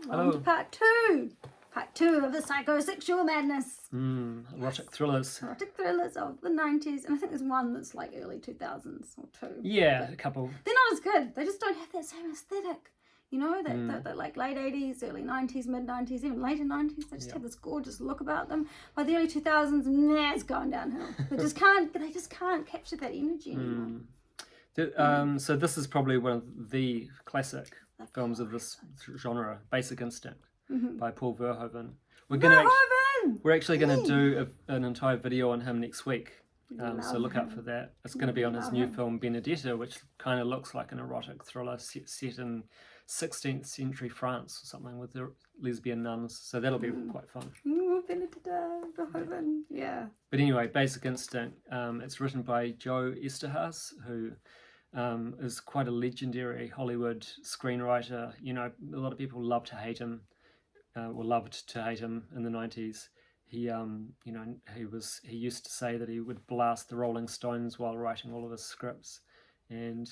Welcome to part two. Part two of the psychosexual madness. Erotic thrillers. Erotic thrillers of the 90s. And I think there's one that's like early 2000s or two. Yeah, a couple. They're not as good. They just don't have that same aesthetic. You know, that like late 80s, early 90s, mid 90s, even later 90s. They just have this gorgeous look about them. By the early 2000s, it's going downhill. They just can't capture that energy anymore. So this is probably one of the classic films of this genre, Basic Instinct, by Paul Verhoeven. We're actually going to do an entire video on him next week. So look out for that. It's going to be on his new film Benedetta, which kind of looks like an erotic thriller set in 16th century France or something with the lesbian nuns. So that'll be quite fun. Benedetta, Verhoeven, yeah. But anyway, Basic Instinct. It's written by Joe Esterhazy, who is quite a legendary Hollywood screenwriter. You know, a lot of people love to hate him, or loved to hate him in the 90s. He used to say that he would blast the Rolling Stones while writing all of his scripts, and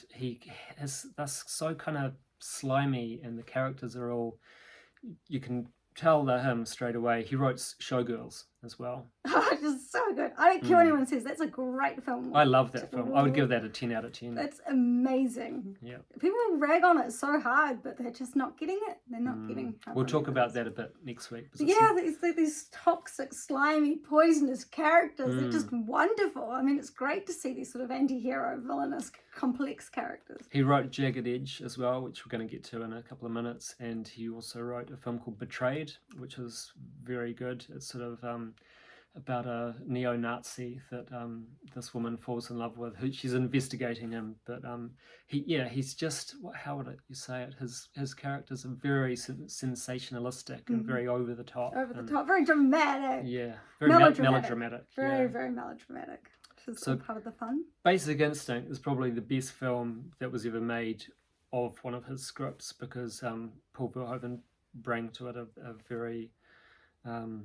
that's so kind of slimy, and the characters are all, you can tell they're him straight away. He wrote Showgirls as well. It's just so good. I don't care what anyone says. That's a great film. I love that film. I would give that a 10 out of 10. That's amazing. Yeah. People rag on it so hard, but they're just not getting it. They're not getting how We'll talk about that a bit next week. Yeah, these toxic, slimy, poisonous characters. They're just wonderful. I mean, it's great to see these sort of anti-hero, villainous, complex characters. He wrote Jagged Edge as well, which we're going to get to in a couple of minutes. And he also wrote a film called Betrayed, which is very good. It's sort of about a neo-Nazi that this woman falls in love with. She's investigating him, but he's just, how would you say it? His characters are very sensationalistic and very over the top. Very dramatic. Yeah, very melodramatic. Very melodramatic. Which is part of the fun. Basic Instinct is probably the best film that was ever made of one of his scripts, because Paul Verhoeven bring to it a very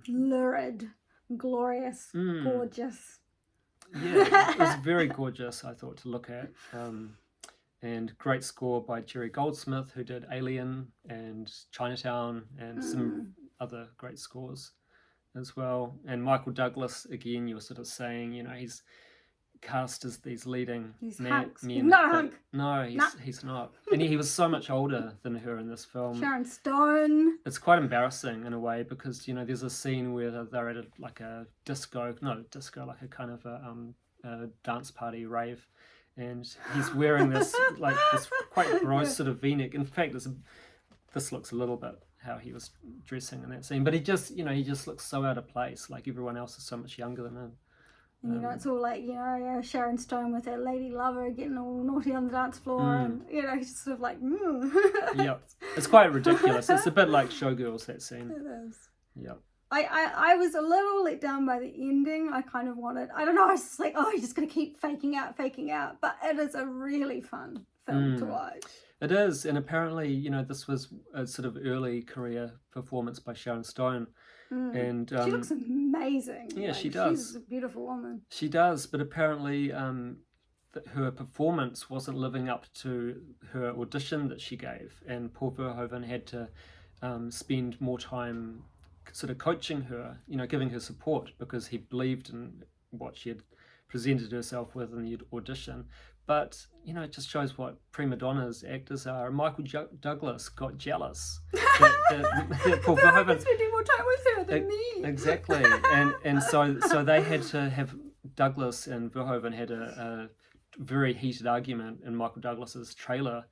lurid, glorious, gorgeous. Yeah, it was very gorgeous, I thought, to look at. And great score by Jerry Goldsmith, who did Alien and Chinatown and some other great scores as well. And Michael Douglas, again, you were sort of saying, you know, he's cast as these leading men. He's not a hunk. No, he's not. And he was so much older than her in this film. Sharon Stone. It's quite embarrassing in a way, because, you know, there's a scene where they're at like a like a kind of a dance party rave, and he's wearing this this quite gross sort of V-neck. In fact, this looks a little bit how he was dressing in that scene, but he just looks so out of place. Like everyone else is so much younger than him. And, you know, it's all like, you know, Sharon Stone with her lady lover getting all naughty on the dance floor, and, you know, he's just sort of like, Yep. It's quite ridiculous. It's a bit like Showgirls, that scene. It is. Yep. I was a little let down by the ending. I kind of wanted, I don't know, I was just like, oh, you're just going to keep faking out. But it is a really fun film to watch. It is, and apparently, you know, this was a sort of early career performance by Sharon Stone. And she looks amazing. Yeah, she does. She's a beautiful woman. She does, but apparently her performance wasn't living up to her audition that she gave, and Paul Verhoeven had to spend more time sort of coaching her, you know, giving her support, because he believed in what she had presented herself with in the audition. But, you know, it just shows what prima donnas actors are. Michael Douglas got jealous that Paul Verhoeven spending more time with her than me. Exactly, and so they had to have, Douglas and Verhoeven had a very heated argument in Michael Douglas's trailer.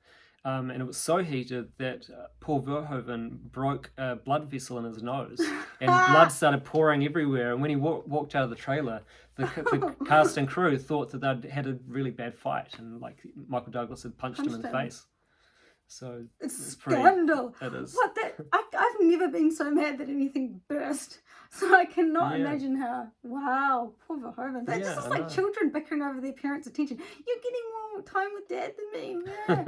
And it was so heated that Paul Verhoeven broke a blood vessel in his nose, and blood started pouring everywhere. And when he walked out of the trailer, the cast and crew thought that they'd had a really bad fight, and like Michael Douglas had punched him in the face. So it's scandal. It is. What that? I've never been so mad that anything burst. So I cannot imagine how. Wow, Paul Verhoeven. They're just like children bickering over their parents' attention. You're getting more time with Dad than me. Yeah.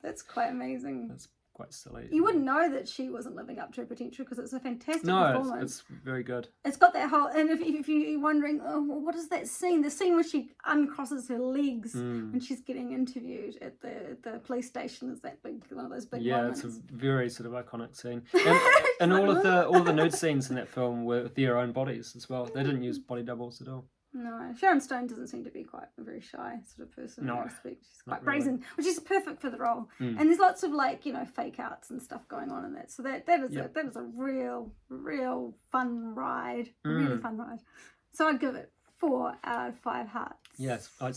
That's quite amazing. That's quite silly. You wouldn't know that she wasn't living up to her potential because it's a fantastic performance. It's very good. It's got that whole, and if you're wondering, oh, well, what is that scene? The scene where she uncrosses her legs when she's getting interviewed at the police station is that big, one of those big moments. It's a very sort of iconic scene. And all the nude scenes in that film were their own bodies as well. They didn't use body doubles at all. No, Sharon Stone doesn't seem to be quite a very shy sort of person. No, she's quite brazen, really. which is perfect for the role. And there's lots of fake outs and stuff going on in that. So that is a real fun ride, a really fun ride. So I'd give it 4 out of 5 hearts. Yes, I'd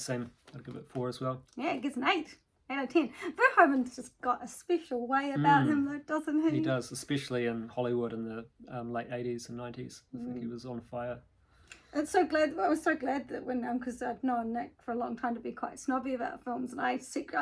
give it 4 as well. Yeah, it gets an 8 out of 10. Verhoeven's just got a special way about him, though, doesn't he? He does, especially in Hollywood in the late 80s and 90s. I think he was on fire. I was so glad that when because I'd known Nick for a long time to be quite snobby about films, and I was sort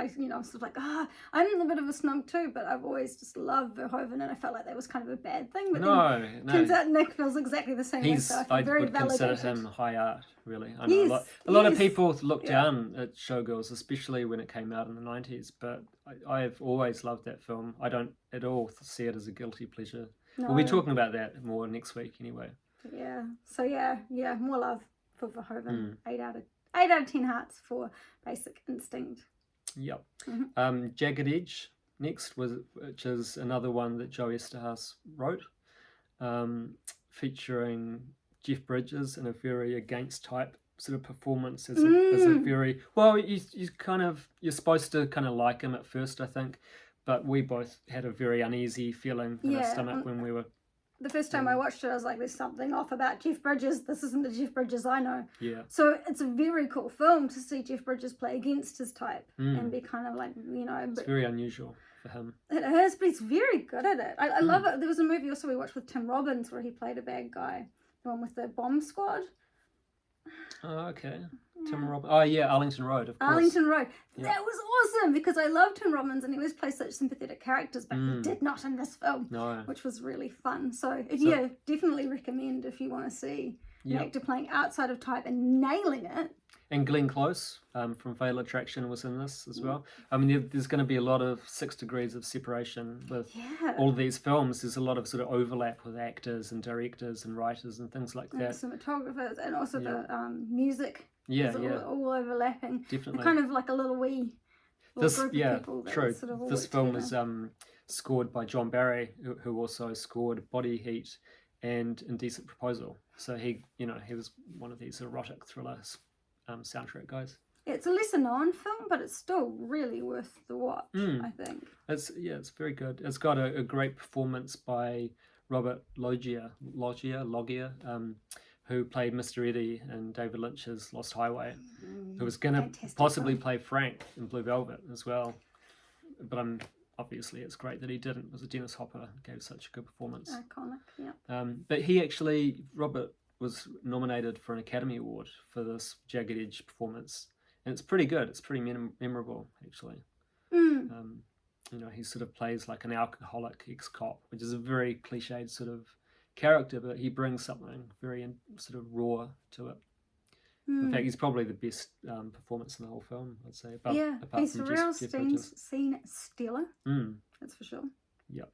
of like, I'm a bit of a snob too, but I've always just loved Verhoeven, and I felt like that was kind of a bad thing. But then turns out Nick feels exactly the same way. So I would consider him high art, really. I know a lot of people look down at Showgirls, especially when it came out in the 90s, but I've always loved that film. I don't at all see it as a guilty pleasure. No. We'll be talking about that more next week anyway. Yeah. So more love for Verhoeven. 8 out of 10 hearts for Basic Instinct. Yep. Jagged Edge next which is another one that Joe Esterhaus wrote, featuring Jeff Bridges in a very against type sort of performance as a very you're supposed to kind of like him at first, I think, but we both had a very uneasy feeling in our stomach when we were. The first time I watched it, I was like, there's something off about Jeff Bridges. This isn't the Jeff Bridges I know. Yeah. So it's a very cool film to see Jeff Bridges play against his type and be kind of like, It's very unusual for him. It is, but he's very good at it. I love it. There was a movie also we watched with Tim Robbins where he played a bad guy. The one with the bomb squad. Oh, okay. Tim Robbins. Oh, yeah, Arlington Road, of course. Arlington Road. Yeah. That was awesome because I loved Tim Robbins and he always plays such sympathetic characters, but he did not in this film, which was really fun. So definitely recommend if you want to see an actor playing outside of type and nailing it. And Glenn Close from Fatal Attraction was in this as well. I mean, there's going to be a lot of 6 degrees of separation with all these films. There's a lot of sort of overlap with actors and directors and writers and things like that. Cinematographers and also the music. All overlapping. Definitely. They're kind of like a little group of people. True. Sort of all this film was scored by John Barry, who also scored Body Heat and Indecent Proposal. So he was one of these erotic thrillers. Soundtrack guys. It's a lesser known film, but it's still really worth the watch, I think. It's very good. It's got a great performance by Robert Loggia, who played Mr. Eddie in David Lynch's Lost Highway, who was going to possibly play Frank in Blue Velvet as well. But obviously it's great that he didn't. It was Dennis Hopper gave such a good performance. Iconic, yeah. But Robert was nominated for an Academy Award for this Jagged Edge performance, and it's pretty good. It's pretty memorable, actually. He sort of plays like an alcoholic ex-cop, which is a very cliched sort of character, but he brings something very sort of raw to it. In fact, he's probably the best performance in the whole film, I'd say. Apart he's a from real scene stealer. That's for sure. Yep.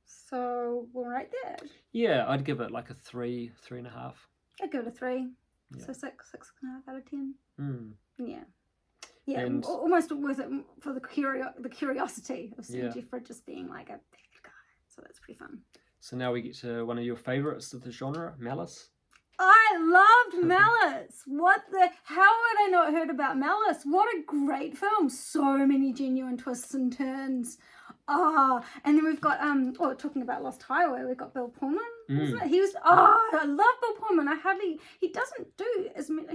So we'll rate that. Yeah, I'd give it like a 3.5. I'd give it a 3. Yeah. So 6.5 out of 10. Yeah, And almost worth it for the curiosity of seeing Jeff Bridges being like a bad guy. So that's pretty fun. So now we get to one of your favourites of the genre, Malice. I loved Malice. How had I not heard about Malice? What a great film. So many genuine twists and turns. And then we've got talking about Lost Highway, we've got Bill Pullman, wasn't it? He was I love Bill Pullman. He doesn't do as many.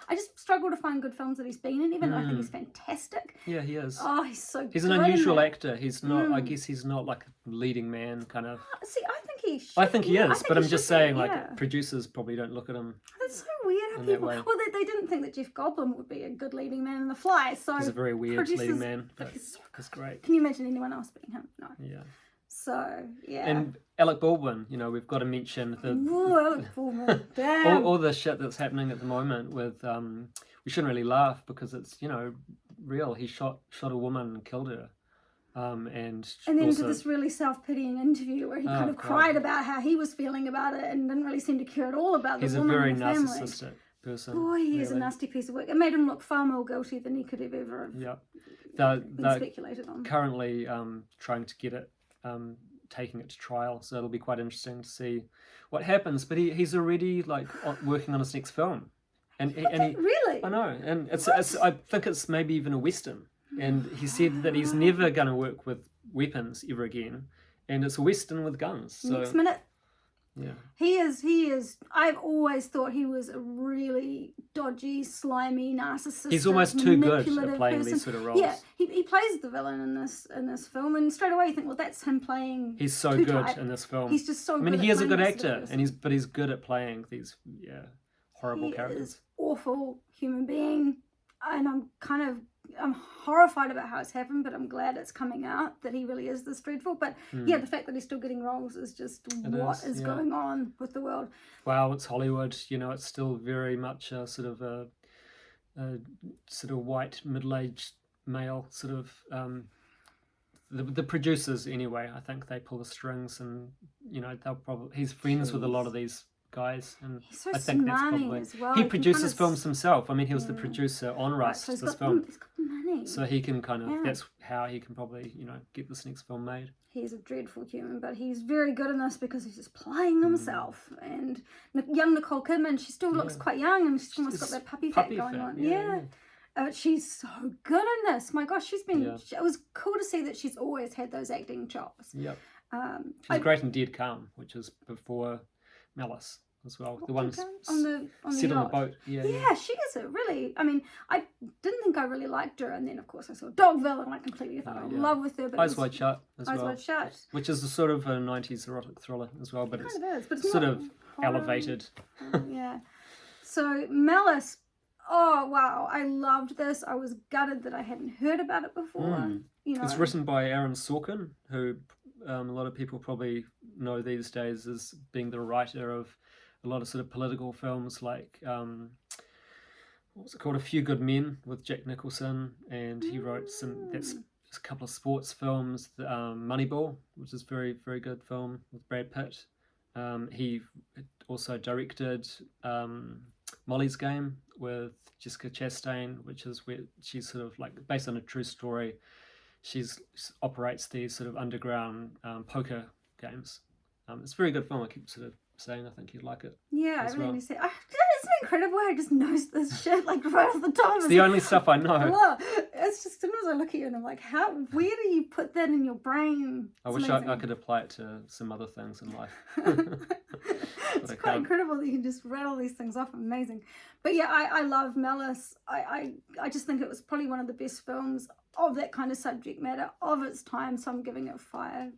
I just struggle to find good films that he's been in, even though I think he's fantastic. Yeah, he is. He's so He's an unusual actor. He's not I guess he's not like a leading man kind of. See, I think he should. I think he is, but I'm just saying producers probably don't look at him. That's so weird how people they didn't think that Jeff Goldblum would be a good leading man in The Fly, so he's a very weird leading man, but it's great. Can you imagine anyone else being him? No. Yeah. So and Alec Baldwin, we've got to mention Alec Baldwin. Damn. all the shit that's happening at the moment with we shouldn't really laugh because it's real. He shot a woman and killed her. and then also, to this really self-pitying interview where he kind of God. cried about how he was feeling about it and didn't really seem to care at all about the he's a woman very in the family. narcissistic person. Boy, he is a really. nasty piece of work. It made him look far more guilty than he could have ever Yeah, been they're speculated on. currently trying to get it, taking it to trial. So it'll be quite interesting to see what happens. But he's already like working on his next film, and he Really? I know, and it's I think it's maybe even a western. And he said that he's never going to work with weapons ever again, and it's a western with guns. So Next minute. yeah, He is. I've always thought he was a really dodgy, slimy, narcissistic, he's almost too good at manipulative playing person. these sort of roles. Yeah, he plays the villain in this film, and straight away you think, well, that's him playing. He's so too good tight. in this film. He's just so. I mean, good he at is a playing good this sort of actor, person. but he's good at playing these horrible He characters. is awful human being, and I'm horrified about how it's happened, but I'm glad it's coming out that he really is this dreadful. But yeah, the fact that he's still getting roles is just what is going on with the world. Wow, it's Hollywood. You know, it's still very much a sort of a sort of white middle-aged male sort of. The producers anyway, I think they pull the strings, and you know they'll probably he's friends with a lot of these guys, and He's so I think that's smarmy probably as well. he can produces kind of films himself. I mean, he was the producer on Rust, so he's this got film, he's got the money. so he can kind of that's how he can probably get this next film made. He's a dreadful human, but he's very good in this because he's just playing himself. And young Nicole Kidman, she still looks quite young, and she's almost got that puppy fat going on. Yeah. She's so good in this. My gosh, she's been. It was cool to see that she's always had those acting chops. Yep. She's great in Dead Calm, which is before Malice as well. The ones on the set on the yacht. boat. Yeah, she is a really. I mean, I didn't think I really liked her, and then of course I saw Dogville, and I completely fell in love with her. But Eyes Wide Shut as well. Eyes Wide Shut, which is a sort of a 90s erotic thriller as well, but it's sort of horror. elevated. Yeah. So Malice. Oh wow, I loved this. I was gutted that I hadn't heard about it before. It's written by Aaron Sorkin, who a lot of people probably know these days as being the writer of a lot of sort of political films like what was it called, A Few Good Men with Jack Nicholson, and he wrote a couple of sports films, Moneyball, which is a very, very good film with Brad Pitt. He also directed Molly's Game with Jessica Chastain, which is where she's sort of like based on a true story. She operates these sort of underground poker games. It's a very good film. I keep sort of saying I think you'd like it. Yeah, as I really well. see. It's incredible how I just knows this shit like right off the top. It's the only stuff I know. Look, it's just sometimes I look at you and I'm like, where do you put that in your brain? I wish I could apply it to some other things in life. It's quite incredible that you can just rattle these things off. Amazing. But yeah, I love Malice. I just think it was probably one of the best films of that kind of subject matter of its time, so I'm giving it 5.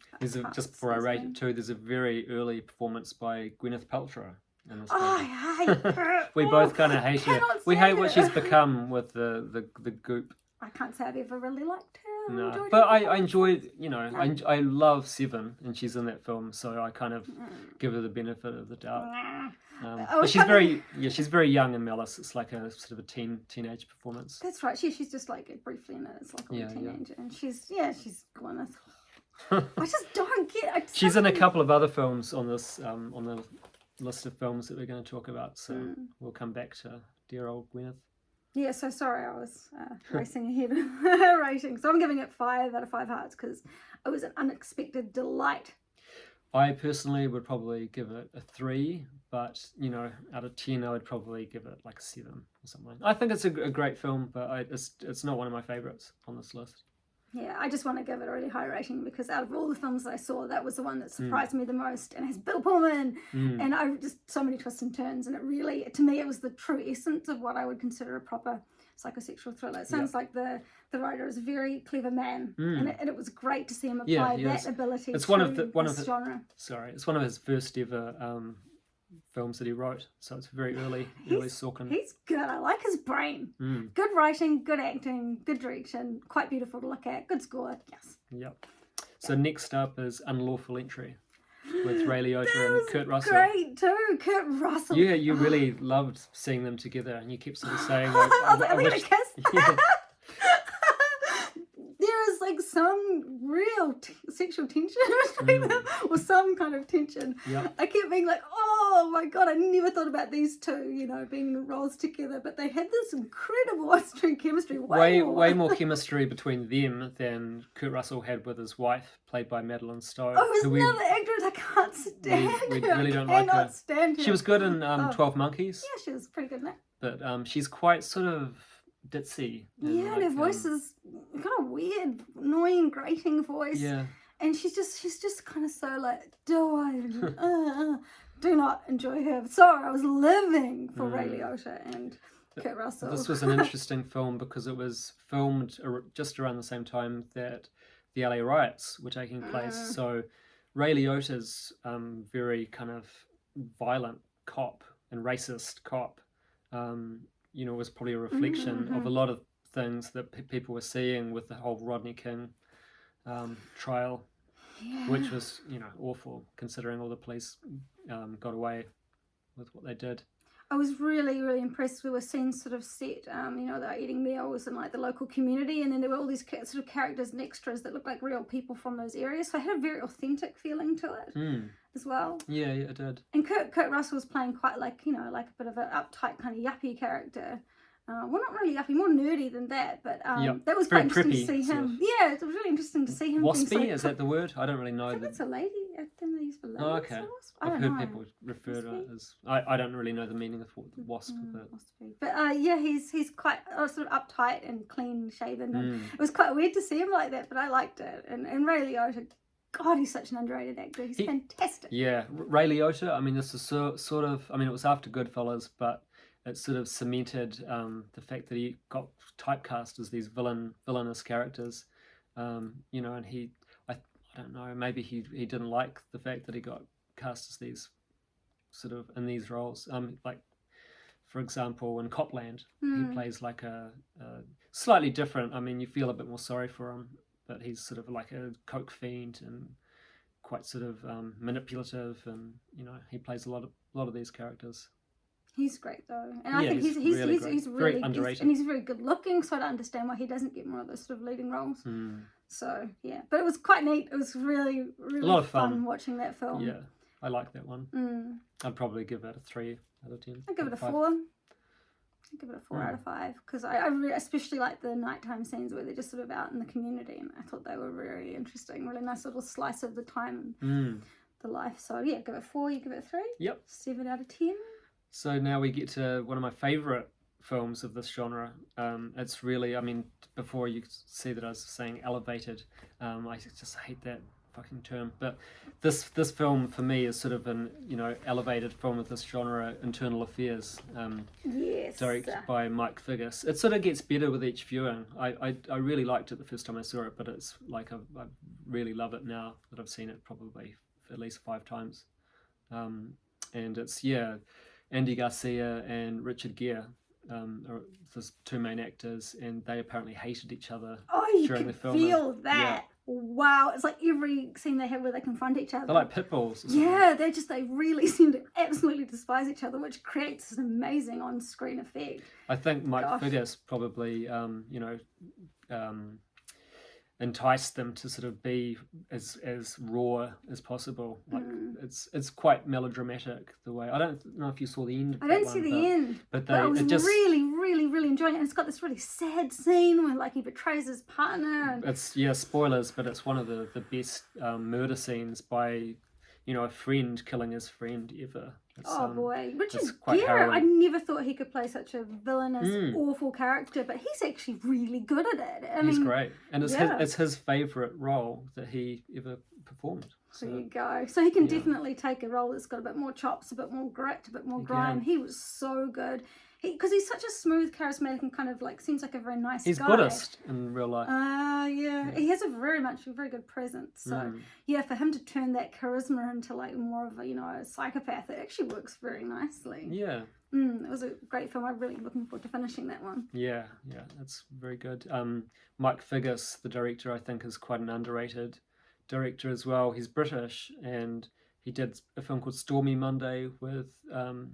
Just before I rate it too, there's a very early performance by Gwyneth Paltrow in this film. I hate her. We both kind of hate her. We hate what she's become with the goop. I can't say I've ever really liked her. No, but I enjoyed, I love Seven, and she's in that film, so I kind of give her the benefit of the doubt. But she's very young in Malice. It's like a sort of a teenage performance. That's right. She's just like briefly in it. It's like a teenager, and she's Gwyneth. I just don't get. She's in a couple of other films on this on the list of films that we're going to talk about. So we'll come back to dear old Gwyneth. Yeah, so sorry I was racing ahead with her rating. So I'm giving it 5 out of 5 hearts because it was an unexpected delight. I personally would probably give it a 3, but out of 10 I would probably give it like a 7 or something. I think it's a great film, but it's not one of my favourites on this list. Yeah, I just want to give it a really high rating because out of all the films that I saw, that was the one that surprised me the most, and it has Bill Pullman, and I just so many twists and turns, and it really, to me, it was the true essence of what I would consider a proper psychosexual thriller. It sounds like the writer is a very clever man, and it was great to see him apply that ability to this genre. Sorry, it's one of his first ever films that he wrote, so it's very early Sorkin. He's good. I like his brain. Good writing, good acting, good direction, quite beautiful to look at, good score. Yes. Yep. So next up is Unlawful Entry with Ray Liotta and Kurt Russell. Great too, Kurt Russell. Yeah, you really loved seeing them together, and you kept sort of saying, I was like, are we gonna kiss? Yeah. There is like some real sexual tension between them, or some kind of tension. Yeah. I kept being like, oh my god, I never thought about these two, you know, being in roles together, but they had this incredible on-screen chemistry. Way more chemistry between them than Kurt Russell had with his wife, played by Madeline Stowe. Oh, there's who another actress I can't stand. we her. really don't I like her. cannot stand her. She was good in 12 Monkeys, Yeah, she was pretty good in that. but she's quite sort of ditzy. And Yeah, her voice is kind of weird, annoying, grating voice. Yeah. And she's just kind of so like, do not enjoy her. Sorry, I was living for Ray Liotta and Kurt Russell. This was an interesting film because it was filmed just around the same time that the LA riots were taking place. So Ray Liotta's very kind of violent cop and racist cop, you know, was probably a reflection of a lot of things that people were seeing with the whole Rodney King trial, which was, you know, awful considering all the police got away with what they did. I was really, really impressed. We were seeing sort of set, you know, they were eating meals in like the local community, and then there were all these sort of characters and extras that looked like real people from those areas. So it had a very authentic feeling to it as well. Yeah, it did. And Kurt Russell was playing quite like, you know, like a bit of an uptight kind of yuppie character. Well, not really yuppie, more nerdy than that, but that was quite interesting to see him. Yeah, it was really interesting to see him. Waspy, is that the word? I don't really know. I think it's a lady. I think they use for ladies. Oh, okay. I've heard people refer to it as. I don't really know the meaning of what the wasp, but yeah, he's quite sort of uptight and clean shaven, and it was quite weird to see him like that, but I liked it. And Ray Liotta, God, he's such an underrated actor. He's fantastic. Yeah, Ray Liotta. I mean, this is sort of. I mean, it was after Goodfellas, but it sort of cemented the fact that he got typecast as these villainous characters, you know, and I don't know, maybe he didn't like the fact that he got cast as these sort of in these roles, like for example in Copland he plays like a slightly different, I mean you feel a bit more sorry for him, but he's sort of like a coke fiend and quite sort of manipulative, and you know he plays a lot of these characters. He's great though, and I think he's really very underrated, and he's very good looking. So I don't understand why he doesn't get more of those sort of leading roles. So yeah, but it was quite neat. It was really a lot of fun watching that film. Yeah, I like that one. I'd probably give it a 3 out of 10. I'd give it a 4. I'd give it a 4 out of 5 because I really, especially like the nighttime scenes where they're just sort of out in the community, and I thought they were very interesting. Really nice little slice of the time, the life. So yeah, give it 4. You give it 3. Yep. 7 out of 10. So now we get to one of my favourite films of this genre. It's really, I mean, before you see that I was saying elevated, I just hate that fucking term. But this film for me is sort of an, you know, elevated film of this genre, Internal Affairs, directed by Mike Figgis. It sort of gets better with each viewing. I really liked it the first time I saw it, but it's like I really love it now that I've seen it probably at least 5 times. And it's, Andy Garcia and Richard Gere are the 2 main actors, and they apparently hated each other during the film. Feel that. Wow, it's like every scene they have where they confront each other. They're like pit bulls. Yeah, they really seem to absolutely despise each other, which creates this amazing on-screen effect. I think Mike Figgis probably, you know, enticed them to sort of be as raw as possible. Like it's quite melodramatic the way. I don't know if you saw the end of I didn't see the end, but I was really enjoying it. And it's got this really sad scene where like he betrays his partner. And it's spoilers, but it's one of the best murder scenes by, you know, a friend killing his friend ever. It's, boy, Richard Gere, I never thought he could play such a villainous, awful character, but he's actually really good at it. He's great, and it's his favourite role that he ever performed. So, there you go. So he can definitely take a role that's got a bit more chops, a bit more grit, a bit more grime. He was so good. Because he's such a smooth, charismatic, and kind of like seems like a very nice guy. He's Buddhist in real life. He has a very good presence. So yeah, for him to turn that charisma into like more of a, you know, a psychopath, it actually works very nicely. Yeah. It was a great film. I'm really looking forward to finishing that one. Yeah, that's very good. Mike Figgis, the director, I think is quite an underrated director as well. He's British, and he did a film called Stormy Monday with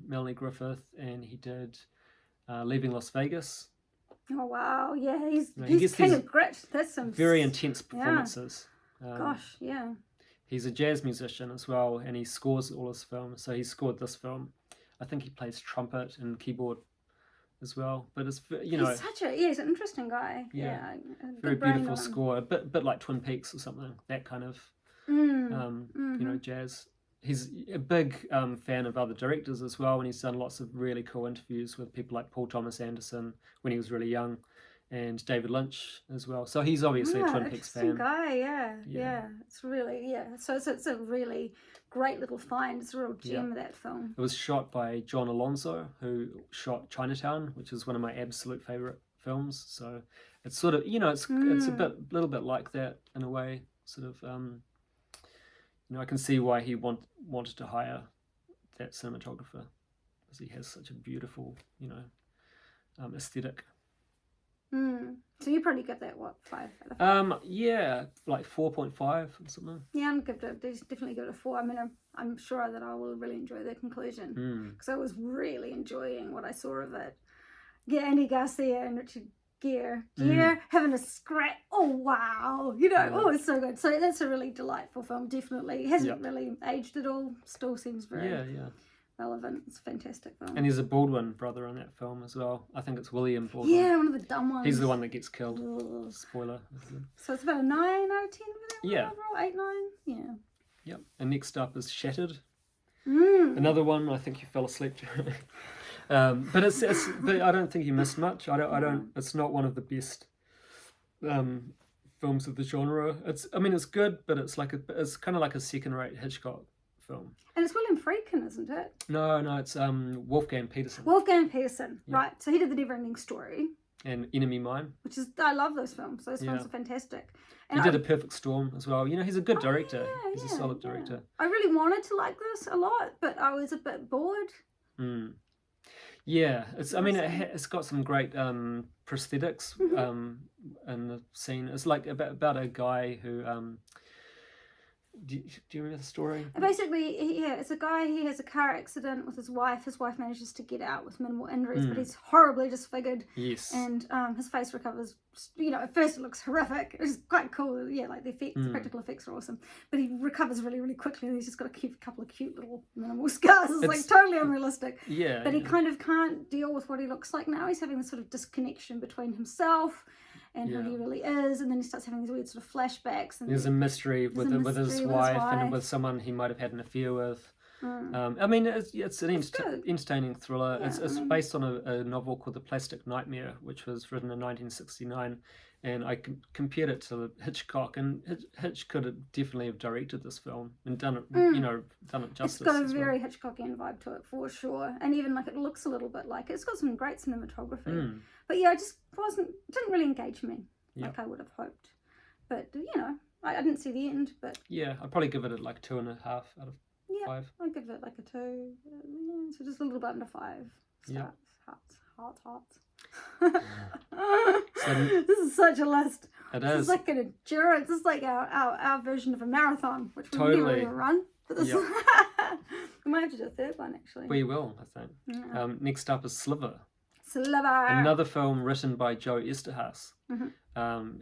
Melanie Griffith, and he did Leaving Las Vegas, Oh wow, yeah, he's he gets king these of grit. That's some very intense performances. gosh, yeah. He's a jazz musician as well, and he scores all his films. So he scored this film. I think he plays trumpet and keyboard as well. But it's, you know, he's an interesting guy. Yeah. A very good brain beautiful on him. score, a bit like Twin Peaks or something. That kind of you know, jazz. He's a big fan of other directors as well, and he's done lots of really cool interviews with people like Paul Thomas Anderson when he was really young, and David Lynch as well. So he's obviously a Twin Peaks fan. Guy, yeah. It's really So it's a really great little find. It's a real gem of that film. It was shot by John Alonso, who shot Chinatown, which is one of my absolute favorite films. So it's sort of, you know, it's a little bit like that in a way. Sort of, you know, I can see why he wanted to hire that cinematographer, because he has such a beautiful, you know, aesthetic. So you probably give that, what, 5 out of 5? Yeah, like 4.5 or something. Yeah, I'm definitely give it a 4. I mean, I'm sure that I will really enjoy the conclusion, because I was really enjoying what I saw of it. Yeah, Andy Garcia and Richard Gere having a scrap. Oh wow, you know, it's so good. So that's a really delightful film. Definitely hasn't really aged at all. Still seems very relevant. It's a fantastic film. And there's a Baldwin brother in that film as well. I think it's William Baldwin. Yeah, one of the dumb ones. He's the one that gets killed. Ugh. Spoiler. So it's about a 9 out of 10. Yeah. 8, 9. Yeah. Yep. And next up is Shattered. Another one I think you fell asleep during. But but I don't think you missed much. I don't. It's not one of the best films of the genre. I mean, it's good, but it's it's kind of like a second-rate Hitchcock film. And it's William Friedkin, isn't it? No, it's Wolfgang Petersen. Wolfgang Petersen, right? So he did The Never-Ending Story and Enemy Mine, which is, I love those films. Those films are fantastic. And he did A Perfect Storm as well. You know, he's a good director. He's a solid director. I really wanted to like this a lot, but I was a bit bored. Yeah, I mean, it's got some great prosthetics in the scene. It's like about a guy who. Do you remember the story? Basically, it's a guy. He has a car accident with his wife. His wife manages to get out with minimal injuries, but he's horribly disfigured. Yes. And his face recovers. You know, at first it looks horrific. It's quite cool. Yeah, like the effects, the practical effects are awesome. But he recovers really, really quickly, and he's just got a couple of cute little minimal scars. It's like totally unrealistic. Yeah. But he kind of can't deal with what he looks like now. He's having this sort of disconnection between himself and who he really is, and then he starts having these weird sort of flashbacks. And there's a mystery with his wife and with someone he might have had an affair with. I mean, it's an entertaining thriller. Yeah, it's based on a novel called The Plastic Nightmare, which was written in 1969, and I compared it to Hitchcock, and Hitch could have definitely have directed this film and done it, you know, done it justice. It's got a very Hitchcockian vibe to it for sure, and even like it looks a little bit like it. It's got some great cinematography, but yeah, it just didn't really engage me like I would have hoped. But you know, I didn't see the end, but yeah, I'd probably give it like 2.5 out of 5. I'll give it like a 2. So just a little bit under 5. Yeah. Hearts. So, this is such a list. It is. It's like an endurance. It's like our version of a marathon, which we never really run. But this we might have to do a third one actually. We will, I think. Yeah. Next up is Sliver. Sliver. Another film written by Joe Esterhaas,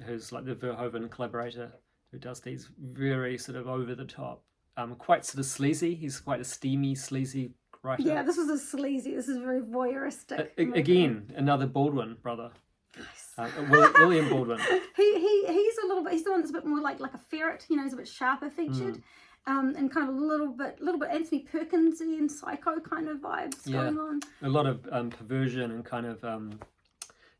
who's like the Verhoeven collaborator, who does these very sort of over the top. Quite sort of sleazy. He's quite a steamy, sleazy writer. Yeah, this was a sleazy. This is very voyeuristic. Again, another Baldwin brother. Nice. William Baldwin. He's a little bit. He's the one that's a bit more like a ferret. You know, he's a bit sharper featured, and kind of a little bit Anthony Perkinsy and Psycho kind of vibes going on. A lot of perversion and kind of.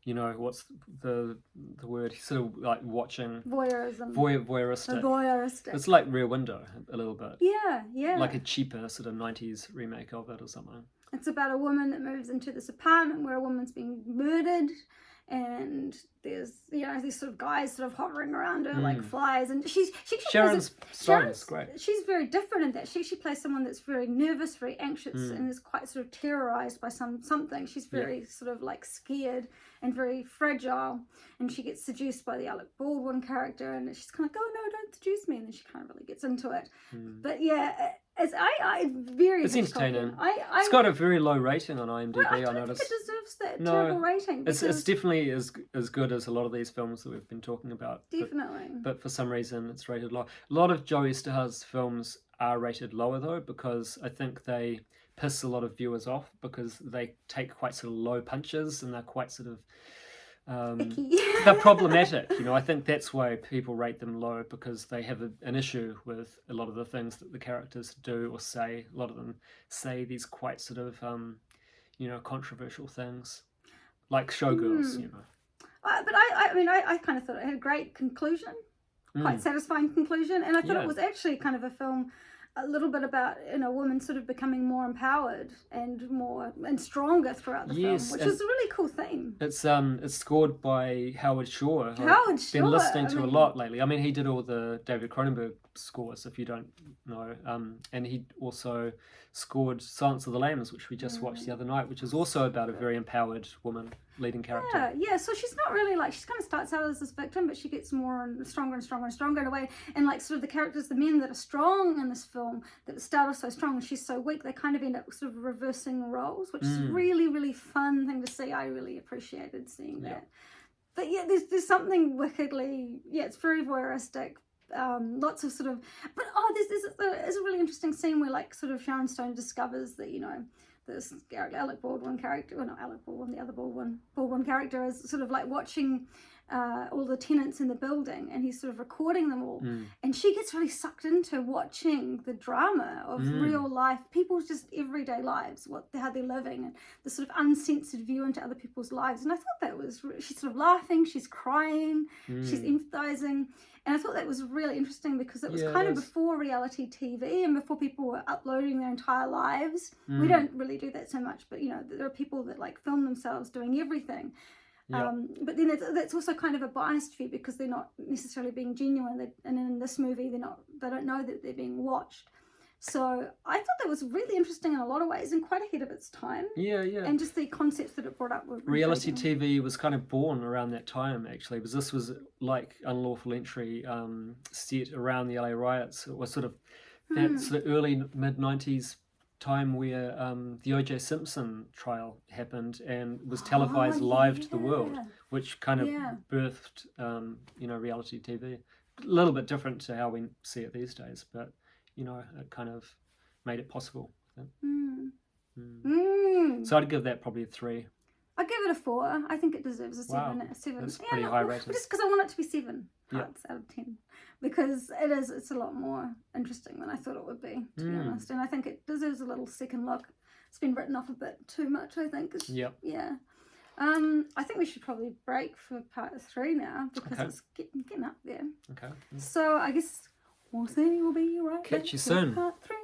You know, what's the word? He's sort of like watching... Voyeurism. Voyeuristic. Voyeuristic. It's like Rear Window, a little bit. Yeah. Like a cheaper sort of 90s remake of it or something. It's about a woman that moves into this apartment where a woman's being murdered, and there's, you know, these sort of guys sort of hovering around her like flies, and Sharon's great. She's very different in that she plays someone that's very nervous, very anxious, and is quite sort of terrorized by something. She's very sort of like scared and very fragile, and she gets seduced by the Alec Baldwin character, and she's kind of like, oh no, don't seduce me, and then she kind of really gets into it. But yeah, It's entertaining. It's got a very low rating on IMDb. Well, I don't noticed. think it deserves that terrible rating. It's definitely as good as a lot of these films that we've been talking about. Definitely. But for some reason, it's rated low. A lot of Joe Easterha's films are rated lower though, because I think they piss a lot of viewers off because they take quite sort of low punches and they're quite sort of they're problematic. I think that's why people rate them low, because they have an issue with a lot of the things that the characters do or say. A lot of them say these quite sort of controversial things, like Showgirls. But I kind of thought it had a great conclusion, quite satisfying conclusion, and I thought it was actually kind of a film a little bit about women sort of becoming more empowered and stronger throughout the film, which is a really cool theme. It's scored by Howard Shore. Howard Shore. Been listening to a lot lately. I mean, he did all the David Cronenberg scores, if you don't know, and he also scored Silence of the Lambs, which we just watched the other night, which is also about a very empowered woman leading character. Yeah. So she's not really she kind of starts out as this victim, but she gets more and stronger and stronger and stronger in a way. And sort of the characters, the men that are strong in this film, that start off so strong and she's so weak, they kind of end up sort of reversing roles, which is a really, really fun thing to see. I really appreciated seeing that. But there's something wickedly, it's very voyeuristic. Lots of sort of, but there's a really interesting scene where sort of Sharon Stone discovers that this Alec Baldwin character, well not Alec Baldwin, the other Baldwin character is sort of watching all the tenants in the building, and he's sort of recording them all, and she gets really sucked into watching the drama of real life, people's just everyday lives, how they're living, and the sort of uncensored view into other people's lives. And I thought that was she's sort of laughing, she's crying, she's empathizing. And I thought that was really interesting because it was kind of before reality TV and before people were uploading their entire lives. We don't really do that so much, but there are people that film themselves doing everything. But then that's also kind of a biased view because they're not necessarily being genuine. And in this movie, they don't know that they're being watched. So I thought that was really interesting in a lot of ways and quite ahead of its time. Yeah. And just the concepts that it brought up were reality TV was kind of born around that time, actually, because this was like Unlawful Entry, set around the LA riots. It was sort of that sort of early mid-90s time where the O.J. Simpson trial happened and was televised live to the world, which kind of birthed reality TV. A little bit different to how we see it these days, but it kind of made it possible. So I'd give that probably a 3. I'd give it a 4. I think it deserves a 7. Wow. A 7. That's pretty high rating. Just because I want it to be 7 parts out of 10. Because it's a lot more interesting than I thought it would be, to be honest. And I think it deserves a little second look. It's been written off a bit too much, I think. Yeah. I think we should probably break for part 3 now because it's getting up there. Okay. So I guess we'll see. We'll be right back. Catch you soon. Part 3.